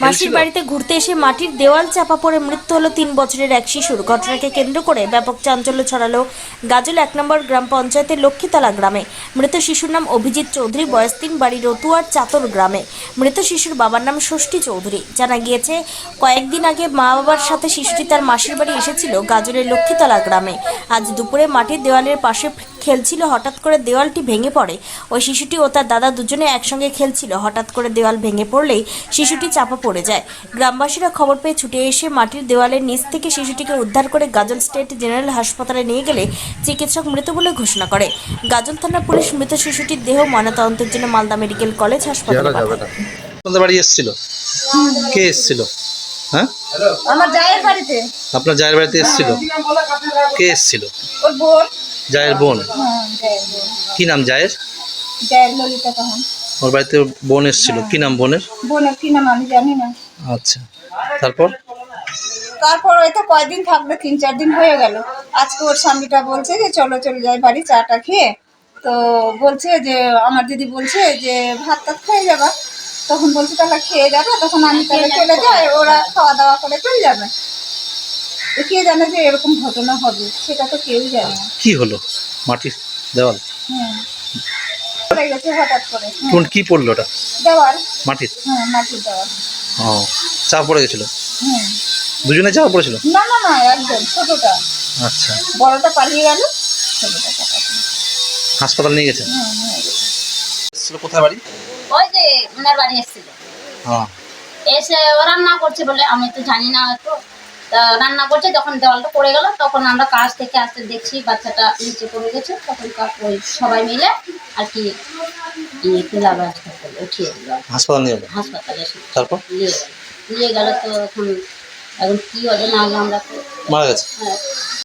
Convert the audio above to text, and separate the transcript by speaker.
Speaker 1: মাসির বাড়িতে ঘুরতে এসে মাটির দেওয়াল চাপা পড়ে মৃত্যু হলো 3 বছরের এক শিশুর। ঘটনাকে কেন্দ্র করে ব্যাপক চাঞ্চল্য ছড়ালো গাজল 1 নম্বর গ্রাম পঞ্চায়েতের লক্ষ্মীতলা গ্রামে। মৃত শিশুর নাম অভিজিৎ চৌধুরী, বয়স 3, বাড়ি রতুয়ার চাতর গ্রামে। মৃত শিশুর বাবার নাম ষষ্ঠী চৌধুরী। জানা গিয়েছে, কয়েকদিন আগে মা বাবার সাথে শিশুটি তার মাসির বাড়ি এসেছিল গাজলের লক্ষ্মীতলা গ্রামে। আজ দুপুরে মাটির দেওয়ালের পাশে খেলছিল, হঠাৎ করে দেওয়ালটি ভেঙে পড়ে। ওই শিশুটি ও তার দাদা দুজনে একসঙ্গে খেলছিল, হঠাৎ করে দেওয়াল ভেঙে পড়লেই শিশুটি চাপা পড়ে যায়। গ্রামবাসীরা খবর পেয়ে ছুটে এসে মাটির দেওয়ালের নিচ থেকে শিশুটিকে উদ্ধার করে গাজল স্টেট জেনারেল হাসপাতালে নিয়ে গেলে চিকিৎসক মৃত বলে ঘোষণা করে। গাজল থানা পুলিশ মৃত শিশুটির দেহ ময়নাতদন্তের জন্য মালদা মেডিকেল কলেজ হাসপাতালে পাঠায়।
Speaker 2: আপনাদের বাড়ি এসেছিল? কে এসেছিল? হ্যাঁ,
Speaker 3: আমার জায়ের বাড়িতে।
Speaker 2: আপনার জায়ের বাড়িতে এসেছিল? কে এসেছিল?
Speaker 3: ওর বোন।
Speaker 2: জায়ের বোন?
Speaker 3: জায়ের বোন।
Speaker 2: কি নাম জায়ের?
Speaker 3: জায়ের ললিতা কাহান।
Speaker 2: ওর বাড়িতে বোন এসেছিল, কি নাম বোনের?
Speaker 3: বোনের কি নাম আমি জানি না।
Speaker 2: আচ্ছা, তারপর?
Speaker 3: তারপর হয়তো কয়দিন থাকবে, 3-4 দিন হয়ে গেল। আজকে ওর স্বামীটা বলছে যে চলো চলে যাই বাড়ি চাটা খেয়ে। তো বলছে যে আমার দিদি বলছে যে ভাত টাত খেয়ে যাবা। তখন বলছে তাহলে খেয়ে যাবে, তখন আমি তাহলে চলে যাই, ওরা খাওয়া দাওয়া করে চলে যাবে। তো কে জানে যে এরকম ঘটনা হবে, সেটা তো কেউই জানে না।
Speaker 2: কি হলো? মাটির দেওয়াল
Speaker 3: পড়ে গেছে হঠাৎ করে।
Speaker 2: কোন কি পড়লো ওটা?
Speaker 3: দেওয়াল।
Speaker 2: মাটির?
Speaker 3: মাটির দেওয়াল।
Speaker 2: ও, চাপা পড়ে গেছিল?
Speaker 3: হুম।
Speaker 2: দুজনে চাপা পড়েছিল?
Speaker 3: না না না, একদম ছোটটা।
Speaker 2: আচ্ছা,
Speaker 3: বড়টা পালিয়ে গেল, ছোটটা চাপা পড়ে।
Speaker 2: হাসপাতাল নিয়ে গেছেন?
Speaker 3: নিয়ে গেছে।
Speaker 2: এসেছিল কোথায় বাড়ি?
Speaker 4: ওই যে ওনার বাড়ি এসেছিল,
Speaker 2: হ্যাঁ,
Speaker 4: এসে ও রান্না করছে বলে, আমি তো জানি না তো। রান্না করছে, যখন দেওয়ালটা পড়ে গেল তখন আমরা কাজ থেকে আসতে দেখছি বাচ্চাটা নিচে পড়ে গেছে। তখন ওই সবাই মিলে আর কি তুলা হাসপাতালে উঠিয়ে দিল,
Speaker 2: হাসপাতাল নিয়ে গেল?
Speaker 4: হাসপাতালে এসে
Speaker 2: তারপর?
Speaker 4: নিয়ে গেল তো এখন কি হলো না হলো আমরা তো।
Speaker 2: মারা গেছে?
Speaker 4: হ্যাঁ,